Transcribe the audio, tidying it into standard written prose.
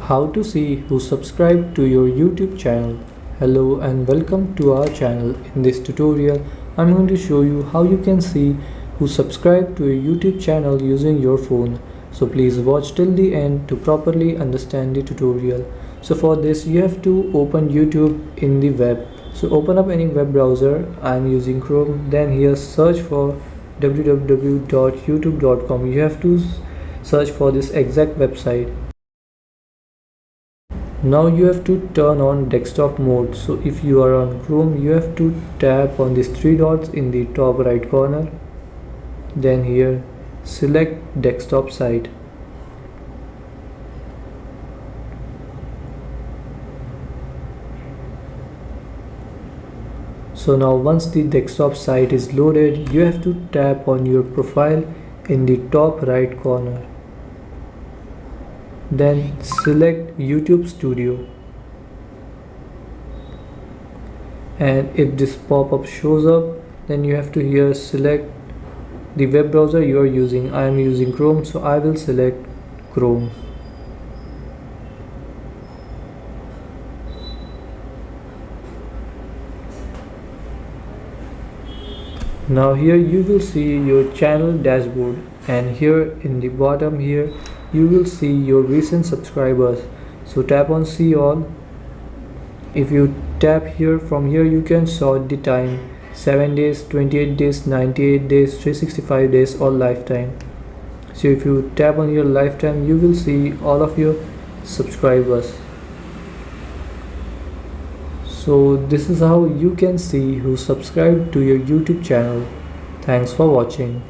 How to see who subscribed to your YouTube channel. Hello and welcome to our channel. In this tutorial, I'm going to show you how you can see who subscribed to your YouTube channel using your phone. So please watch till the end to properly understand the tutorial. So for this, you have to open YouTube in the web. So open up any web browser. I'm using Chrome. Then here search for www.youtube.com. You have to search for this exact website. Now you have to turn on desktop mode. So if you are on Chrome, you have to tap on these three dots in the top right corner. Then here select desktop site. So now once the desktop site is loaded, you have to tap on your profile in the top right corner. Then select YouTube Studio, and if this pop-up shows up, then you have to here select the web browser you are using. I am using Chrome, so I will select Chrome. Now here you will see your channel dashboard, and here in the bottom here you will see your recent subscribers. So tap on see all. If you tap here, from here you can sort the time: 7 days, 28 days, 98 days, 365 days or lifetime. So if you tap on your lifetime, you will see all of your subscribers. So this is how you can see who subscribed to your YouTube channel. Thanks for watching.